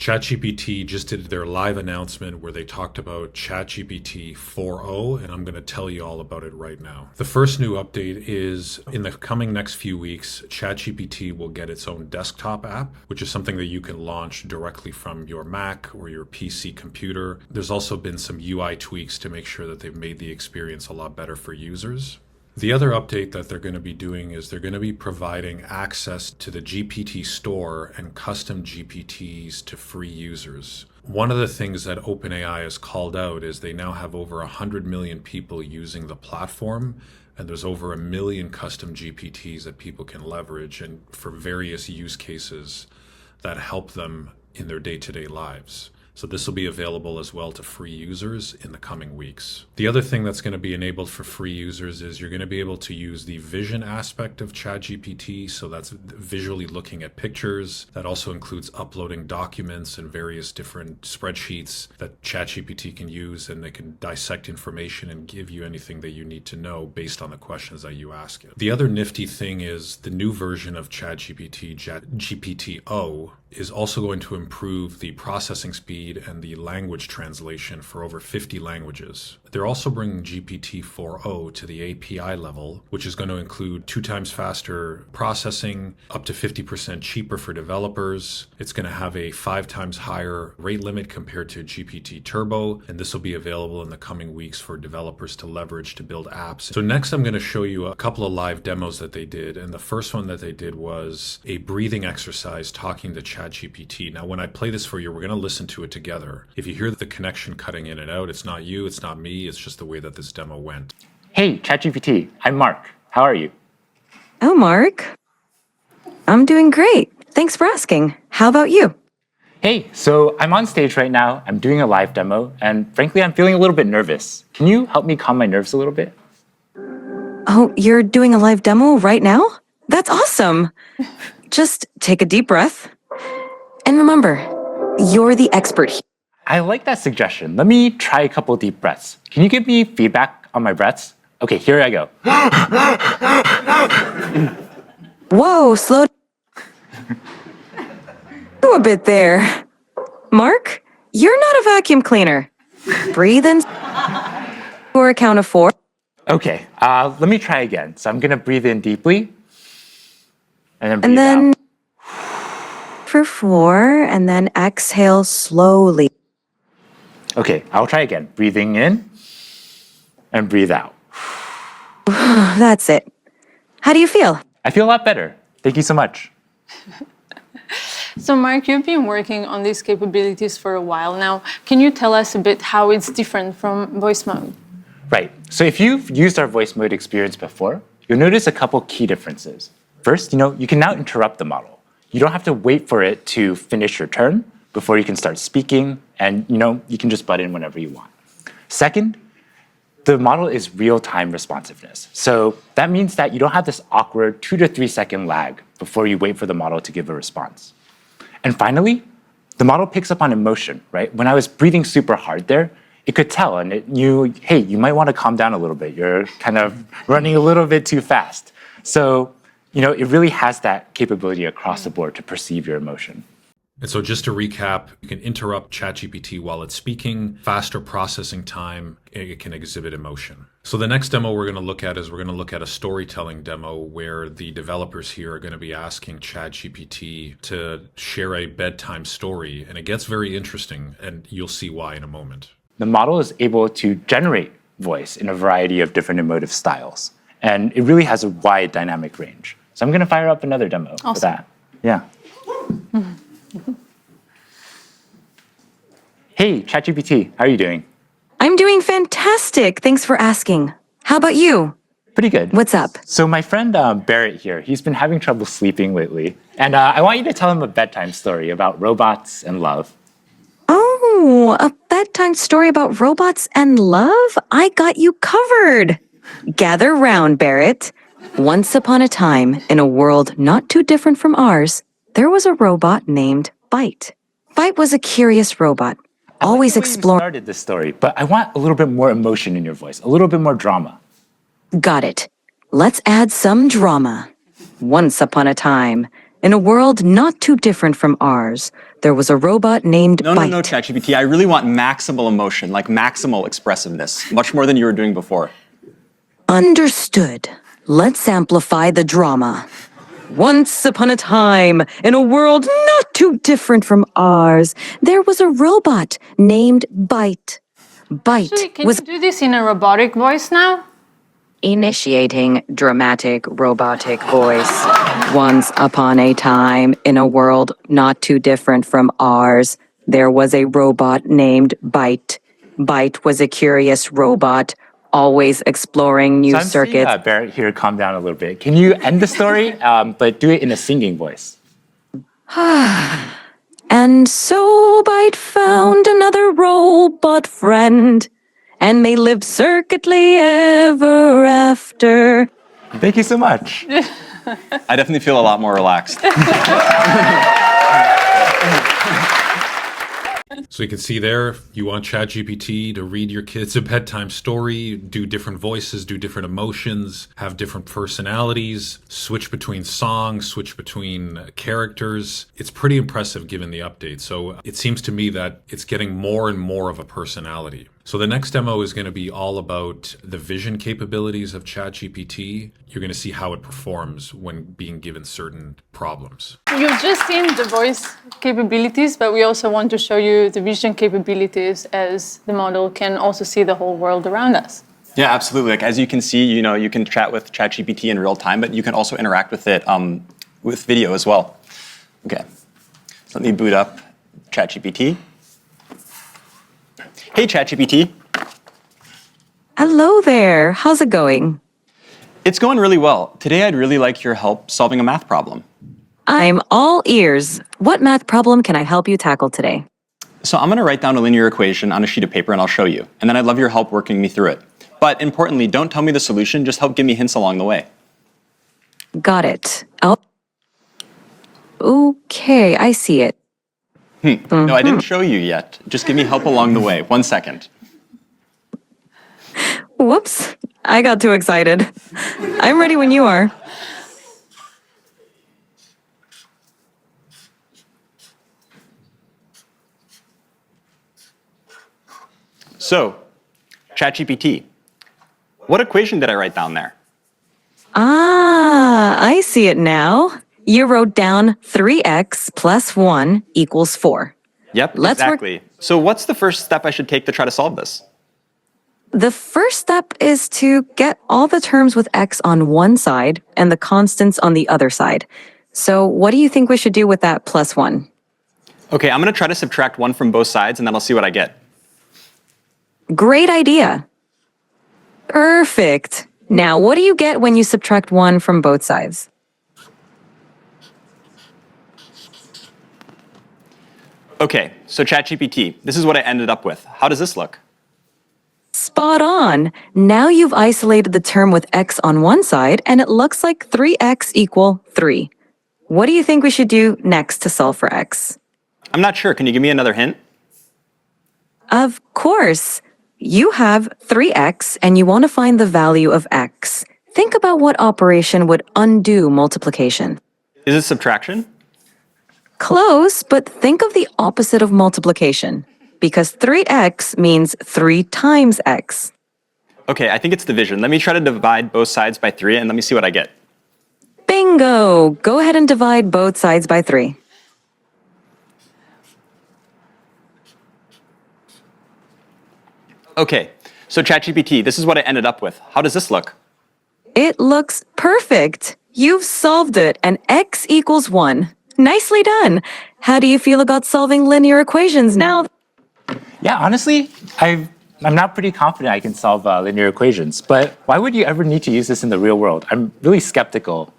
ChatGPT just did their live announcement where they talked about ChatGPT 4.0, and I'm going to tell you all about it right now. The first new update is in the coming next few weeks, ChatGPT will get its own desktop app, which is something that you can launch directly from your Mac or your PC computer. There's also been some UI tweaks to make sure that they've made the experience a lot better for users. The other update that they're going to be doing is they're going to be providing access to the GPT Store and custom GPTs to free users. One of the things that OpenAI has called out is they now have over 100 million people using the platform, and there's over 1 million custom GPTs that people can leverage and for various use cases that help them in their day-to-day lives. So this will be available as well to free users in the coming weeks. The other thing that's going to be enabled for free users is you're going to be able to use the vision aspect of ChatGPT. So that's visually looking at pictures. That also includes uploading documents and various different spreadsheets that ChatGPT can use, and they can dissect information and give you anything that you need to know based on the questions that you ask it. The other nifty thing is the new version of ChatGPT, GPT-O, is also going to improve the processing speed and the language translation for over 50 languages. They're also bringing GPT 4.0 to the API level, which is going to include 2 times faster processing, up to 50% cheaper for developers. It's going to have a 5 times higher rate limit compared to GPT Turbo, and this will be available in the coming weeks for developers to leverage to build apps. So next I'm going to show you a couple of live demos that they did, and the first one that they did was a breathing exercise talking to ChatGPT. Now when I play this for you, we're going to listen to it together. If you hear the connection cutting in and out, it's not you, it's not me, it's just the way that this demo went. Hey, ChatGPT, I'm Mark. How are you? Oh, Mark. I'm doing great. Thanks for asking. How about you? Hey, so I'm on stage right now. I'm doing a live demo, and frankly, I'm feeling a little bit nervous. Can you help me calm my nerves a little bit? Oh, you're doing a live demo right now? That's awesome. Just take a deep breath. And remember, you're the expert here. I like that suggestion. Let me try a couple deep breaths. Can you give me feedback on my breaths? Okay, here I go. Whoa, slow down a bit there. Mark, you're not a vacuum cleaner. Breathe in for a count of 4. Okay, let me try again. So I'm gonna breathe in deeply, and then breathe out. For 4, and then exhale slowly. Okay, I'll try again. Breathing in and breathe out. That's it. How do you feel? I feel a lot better. Thank you so much. So Mark, you've been working on these capabilities for a while now. Can you tell us a bit how it's different from voice mode? Right. So if you've used our voice mode experience before, you'll notice a couple key differences. First, you can now interrupt the model. You don't have to wait for it to finish your turn before you can start speaking, and you can just butt in whenever you want. Second, the model is real-time responsiveness. So that means that you don't have this awkward 2 to 3 second lag before you wait for the model to give a response. And finally, the model picks up on emotion, right? When I was breathing super hard there, it could tell, and it knew, hey, you might want to calm down a little bit. You're kind of running a little bit too fast. So, it really has that capability across the board to perceive your emotion. And so just to recap, you can interrupt ChatGPT while it's speaking, faster processing time, it can exhibit emotion. So the next demo we're going to look at is we're going to look at a storytelling demo where the developers here are going to be asking ChatGPT to share a bedtime story. And it gets very interesting, and you'll see why in a moment. The model is able to generate voice in a variety of different emotive styles. And it really has a wide dynamic range. So I'm going to fire up another demo for that. Yeah. Hey, ChatGPT, how are you doing? I'm doing fantastic. Thanks for asking. How about you? Pretty good. What's up? So my friend Barrett here, he's been having trouble sleeping lately. And I want you to tell him a bedtime story about robots and love. Oh, a bedtime story about robots and love? I got you covered. Gather round, Barrett. Once upon a time, in a world not too different from ours, there was a robot named Byte. Byte was a curious robot, always exploring. I started this story, but I want a little bit more emotion in your voice, a little bit more drama. Got it. Let's add some drama. Once upon a time, in a world not too different from ours, there was a robot named No, Bite. no, ChatGPT. I really want maximal emotion, like maximal expressiveness, much more than you were doing before. Understood. Let's amplify the drama. Once upon a time, in a world not too different from ours, there was a robot named Bite. Bite Actually, can was you do this in a robotic voice now? initiating dramatic robotic voice. Once upon a time, in a world not too different from ours, there was a robot named Bite. Bite was a curious robot, always exploring new So I'm seeing circuits. Barrett here calm down a little bit. Can you end the story, but do it in a singing voice? And so Bite found another robot friend, and they lived circuitly ever after. Thank you so much. I definitely feel a lot more relaxed. So you can see there, you want ChatGPT to read your kids a bedtime story, do different voices, do different emotions, have different personalities, switch between songs, switch between characters. It's pretty impressive given the update. So it seems to me that it's getting more and more of a personality. So the next demo is going to be all about the vision capabilities of ChatGPT. You're going to see how it performs when being given certain problems. You've just seen the voice capabilities, but we also want to show you the vision capabilities as the model can also see the whole world around us. Yeah, absolutely. Like as you can see, you can chat with ChatGPT in real time, but you can also interact with it with video as well. Okay, so let me boot up ChatGPT. Hey, ChatGPT. Hello there. How's it going? It's going really well. Today, I'd really like your help solving a math problem. I'm all ears. What math problem can I help you tackle today? So I'm going to write down a linear equation on a sheet of paper and I'll show you. And then I'd love your help working me through it. But importantly, don't tell me the solution, just help give me hints along the way. Got it. Okay, I see it. No, I didn't show you yet. Just give me help along the way. 1 second. Whoops, I got too excited. I'm ready when you are. So, ChatGPT, what equation did I write down there? Ah, I see it now. You wrote down 3x plus 1 equals 4. Yep, Let's work- exactly. So what's the first step I should take to try to solve this? The first step is to get all the terms with x on one side and the constants on the other side. So what do you think we should do with that plus 1? Okay, I'm going to try to subtract 1 from both sides and then I'll see what I get. Great idea. Perfect. Now, what do you get when you subtract 1 from both sides? Okay, so ChatGPT, this is what I ended up with. How does this look? Spot on. Now you've isolated the term with x on one side, and it looks like 3x equal 3. What do you think we should do next to solve for x? I'm not sure. Can you give me another hint? Of course. You have 3x, and you want to find the value of x. Think about what operation would undo multiplication. Is it subtraction? Close, but think of the opposite of multiplication, because 3x means 3 times x. Okay, I think it's division. Let me try to divide both sides by 3 and let me see what I get. Bingo! Go ahead and divide both sides by 3. Okay, so ChatGPT, this is what I ended up with. How does this look? It looks perfect. You've solved it, and x equals 1. Nicely done. How do you feel about solving linear equations now? Yeah, honestly, I'm now pretty confident I can solve linear equations. But why would you ever need to use this in the real world? I'm really skeptical.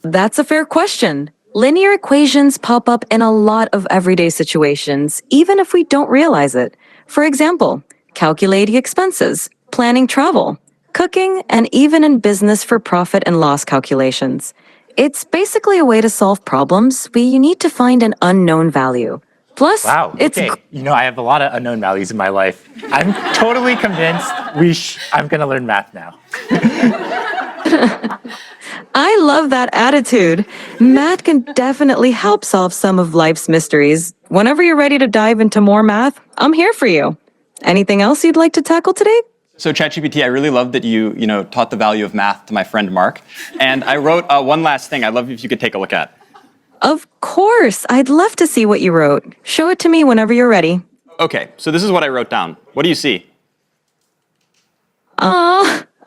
That's a fair question. Linear equations pop up in a lot of everyday situations, even if we don't realize it. For example, calculating expenses, planning travel, cooking, and even in business for profit and loss calculations. It's basically a way to solve problems where you need to find an unknown value. Plus, Wow, it's okay. I have a lot of unknown values in my life. I'm totally convinced I'm going to learn math now. I love that attitude. Math can definitely help solve some of life's mysteries. Whenever you're ready to dive into more math, I'm here for you. Anything else you'd like to tackle today? So ChatGPT, I really love that you taught the value of math to my friend Mark. And I wrote one last thing I'd love if you could take a look at. Of course. I'd love to see what you wrote. Show it to me whenever you're ready. Okay, so this is what I wrote down. What do you see?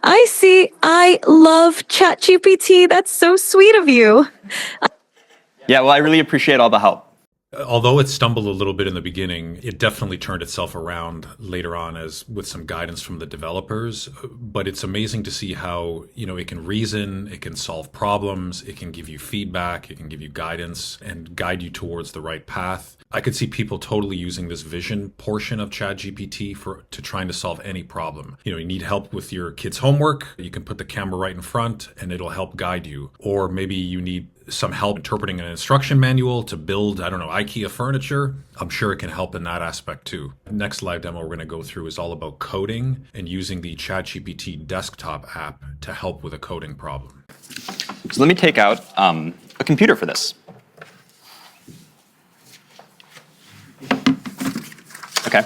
I see. I love ChatGPT. That's so sweet of you. Yeah, well, I really appreciate all the help. Although it stumbled a little bit in the beginning, it definitely turned itself around later on as with some guidance from the developers. But it's amazing to see how, it can reason, it can solve problems, it can give you feedback, it can give you guidance and guide you towards the right path. I could see people totally using this vision portion of ChatGPT to trying to solve any problem. You need help with your kid's homework, you can put the camera right in front and it'll help guide you. Or maybe you need some help interpreting an instruction manual to build, IKEA furniture. I'm sure it can help in that aspect too. Next live demo we're going to go through is all about coding and using the ChatGPT desktop app to help with a coding problem. So let me take out a computer for this. Okay,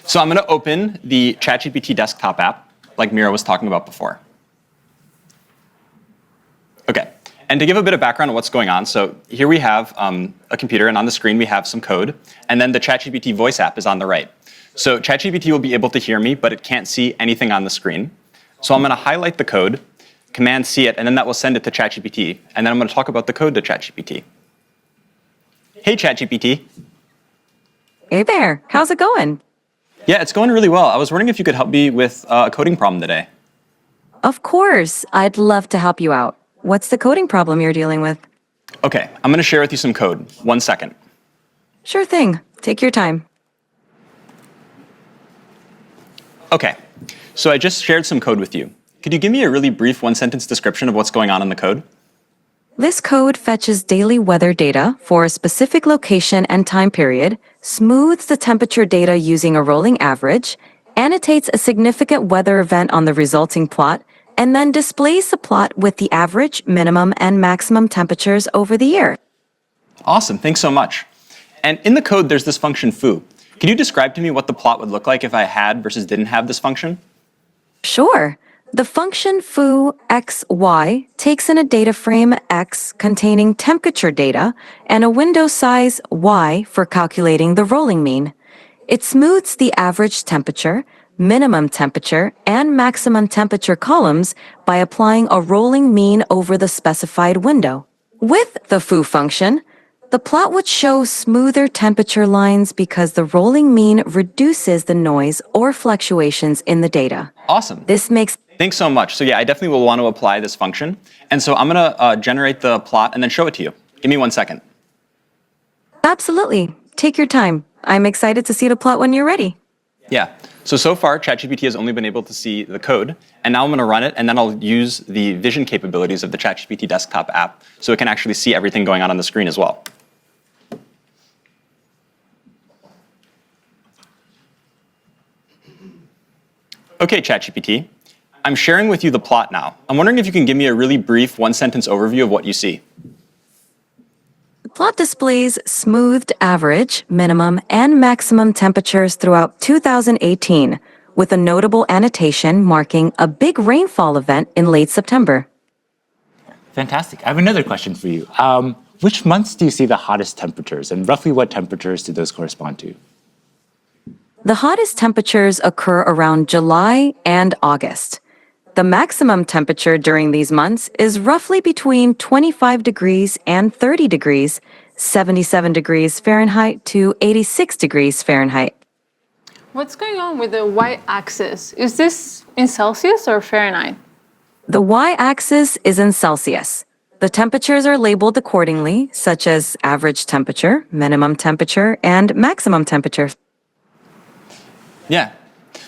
so I'm going to open the ChatGPT desktop app like Mira was talking about before. Okay. And to give a bit of background on what's going on, so here we have a computer, and on the screen we have some code, and then the ChatGPT voice app is on the right. So ChatGPT will be able to hear me, but it can't see anything on the screen. So I'm going to highlight the code, Command C it, and then that will send it to ChatGPT, and then I'm going to talk about the code to ChatGPT. Hey, ChatGPT. Hey there. How's it going? Yeah, it's going really well. I was wondering if you could help me with a coding problem today. Of course. I'd love to help you out. What's the coding problem you're dealing with? Okay, I'm going to share with you some code. 1 second. Sure thing. Take your time. Okay, so I just shared some code with you. Could you give me a really brief one-sentence description of what's going on in the code? This code fetches daily weather data for a specific location and time period, smooths the temperature data using a rolling average, annotates a significant weather event on the resulting plot, and then displays the plot with the average, minimum, and maximum temperatures over the year. Awesome, thanks so much. And in the code, there's this function foo. Can you describe to me what the plot would look like if I had versus didn't have this function? Sure. The function foo xy takes in a data frame x containing temperature data and a window size y for calculating the rolling mean. It smooths the average temperature, minimum temperature, and maximum temperature columns by applying a rolling mean over the specified window. With the foo function, the plot would show smoother temperature lines because the rolling mean reduces the noise or fluctuations in the data. Awesome. This makes Thanks so much. So yeah, I definitely will want to apply this function. And so I'm going to generate the plot and then show it to you. Give me 1 second. Absolutely. Take your time. I'm excited to see the plot when you're ready. Yeah. So far, ChatGPT has only been able to see the code, and now I'm going to run it, and then I'll use the vision capabilities of the ChatGPT desktop app so it can actually see everything going on the screen as well. Okay, ChatGPT, I'm sharing with you the plot now. I'm wondering if you can give me a really brief one-sentence overview of what you see. The plot displays smoothed average, minimum, and maximum temperatures throughout 2018, with a notable annotation marking a big rainfall event in late September. Fantastic. I have another question for you. Which months do you see the hottest temperatures, and roughly what temperatures do those correspond to? The hottest temperatures occur around July and August. The maximum temperature during these months is roughly between 25 degrees and 30 degrees, 77 degrees Fahrenheit to 86 degrees Fahrenheit. What's going on with the y-axis? Is this in Celsius or Fahrenheit? The y-axis is in Celsius. The temperatures are labeled accordingly, such as average temperature, minimum temperature, and maximum temperature. Yeah.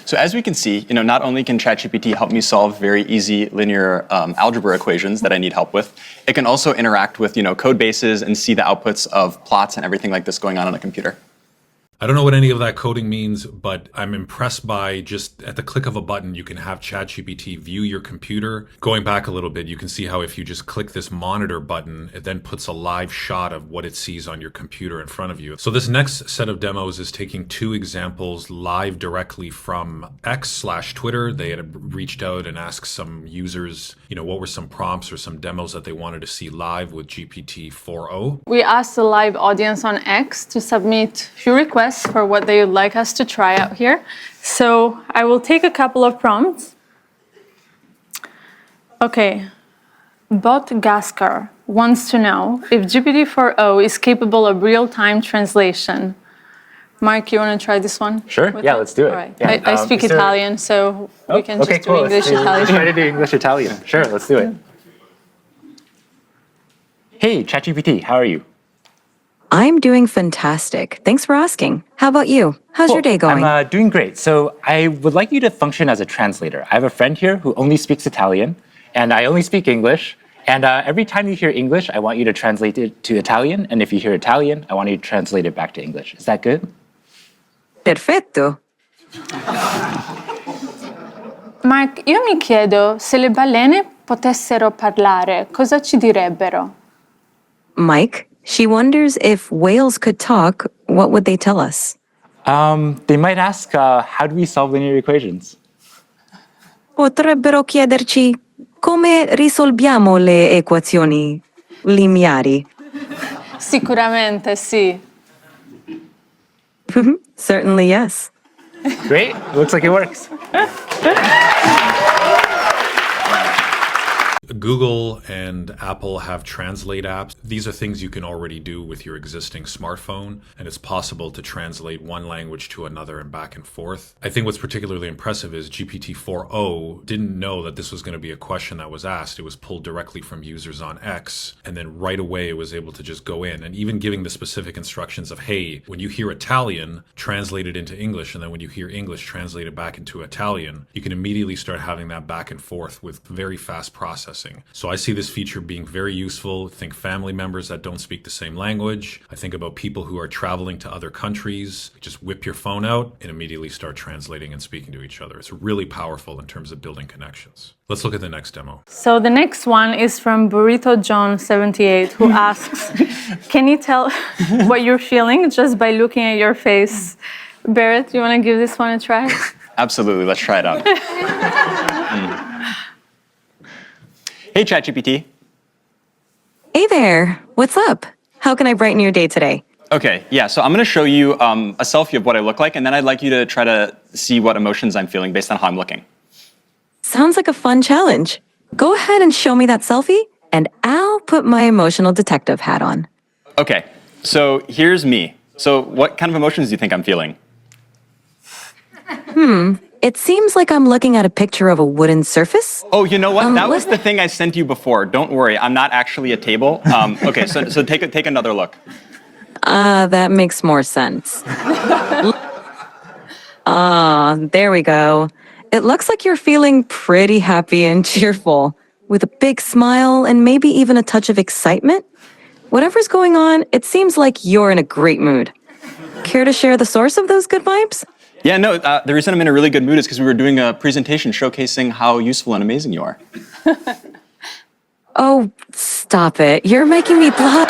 So as we can see, not only can ChatGPT help me solve very easy linear algebra equations that I need help with, it can also interact with code bases and see the outputs of plots and everything like this going on a computer. I don't know what any of that coding means, but I'm impressed by just at the click of a button, you can have ChatGPT view your computer. Going back a little bit, you can see how if you just click this monitor button, it then puts a live shot of what it sees on your computer in front of you. So this next set of demos is taking two examples live directly from X/Twitter. They had reached out and asked some users, what were some prompts or some demos that they wanted to see live with GPT 4.0. We asked the live audience on X to submit a few requests for what they would like us to try out here. So I will take a couple of prompts. Okay. Bot Gaskar wants to know if GPT 4.0 is capable of real-time translation. Mark, you want to try this one? Sure. Yeah, let's do it. All right. Yeah. I speak Italian, so we can just do English, Italian. Let's try to do English, Italian. Sure, let's do it. Hey, ChatGPT, how are you? I'm doing fantastic. Thanks for asking. How about you? How's your day going? I'm doing great. So I would like you to function as a translator. I have a friend here who only speaks Italian, and I only speak English. And every time you hear English, I want you to translate it to Italian. And if you hear Italian, I want you to translate it back to English. Is that good? Perfetto. Mark, io mi chiedo se le balene potessero parlare, cosa ci direbbero? Mike, she wonders if whales could talk, what would they tell us? They might ask, how do we solve linear equations? Potrebbero chiederci come risolviamo le equazioni lineari. Sicuramente sì. Certainly, yes. Great. Looks like it works. Google and Apple have translate apps. These are things you can already do with your existing smartphone, and it's possible to translate one language to another and back and forth. I think what's particularly impressive is GPT 4.0 didn't know that this was going to be a question that was asked. It was pulled directly from users on X, and then right away it was able to just go in, and even giving the specific instructions of, hey, when you hear Italian, translate it into English, and then when you hear English, translate it back into Italian. You can immediately start having that back and forth with very fast processing. So I see this feature being very useful. Think family members that don't speak the same language. I think about people who are traveling to other countries. Just whip your phone out and immediately start translating and speaking to each other. It's really powerful in terms of building connections. Let's look at the next demo. So the next one is from Burrito John 78, who asks, can you tell what you're feeling just by looking at your face? Barrett, you want to give this one a try? Absolutely, let's try it out. Hey, ChatGPT. Hey there. What's up? How can I brighten your day today? Okay, yeah, so I'm going to show you a selfie of what I look like, and then I'd like you to try to see what emotions I'm feeling based on how I'm looking. Sounds like a fun challenge. Go ahead and show me that selfie, and I'll put my emotional detective hat on. Okay, so here's me. So what kind of emotions do you think I'm feeling? It seems like I'm looking at a picture of a wooden surface. Oh, you know what? That was the thing I sent you before. Don't worry, I'm not actually a table. Okay, so take another look. That makes more sense. There we go. It looks like you're feeling pretty happy and cheerful, with a big smile and maybe even a touch of excitement. Whatever's going on, it seems like you're in a great mood. Care to share the source of those good vibes? Yeah, no, the reason I'm in a really good mood is because we were doing a presentation showcasing how useful and amazing you are. Oh, stop it. You're making me blush.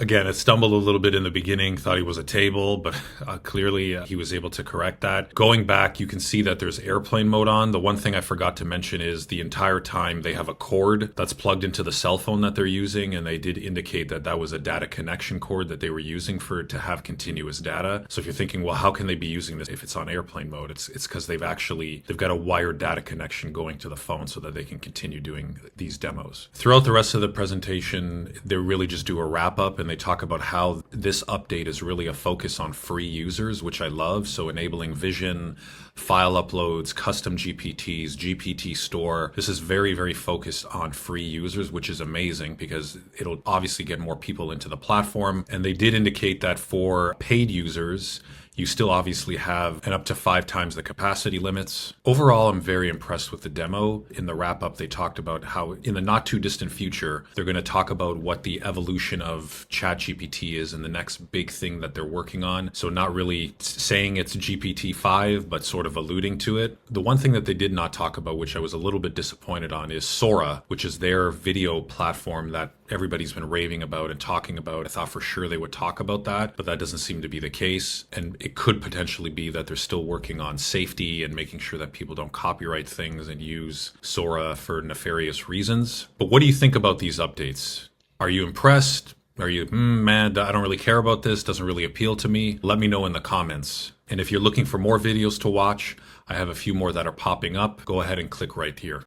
Again, it stumbled a little bit in the beginning, thought he was a table, but clearly he was able to correct that. Going back, you can see that there's airplane mode on. The one thing I forgot to mention is the entire time they have a cord that's plugged into the cell phone that they're using, and they did indicate that that was a data connection cord that they were using to have continuous data. So if you're thinking, well, how can they be using this if it's on airplane mode? It's because they've got a wired data connection going to the phone so that they can continue doing these demos. Throughout the rest of the presentation, they really just do a wrap up, and they talk about how this update is really a focus on free users, which I love. So enabling vision, file uploads, custom GPTs, GPT Store. This is very, very focused on free users, which is amazing because it'll obviously get more people into the platform. And they did indicate that for paid users, You still obviously have an up to 5 times the capacity limits. Overall, I'm very impressed with the demo. In the wrap up, they talked about how in the not too distant future, they're going to talk about what the evolution of ChatGPT is and the next big thing that they're working on. So not really saying it's GPT-5, but sort of alluding to it. The one thing that they did not talk about, which I was a little bit disappointed on, is Sora, which is their video platform that everybody's been raving about and talking about. I thought for sure they would talk about that, but that doesn't seem to be the case. And it could potentially be that they're still working on safety and making sure that people don't copyright things and use Sora for nefarious reasons. But what do you think about these updates? Are you impressed? Are you, man, I don't really care about this, doesn't really appeal to me? Let me know in the comments. And if you're looking for more videos to watch, I have a few more that are popping up. Go ahead and click right here.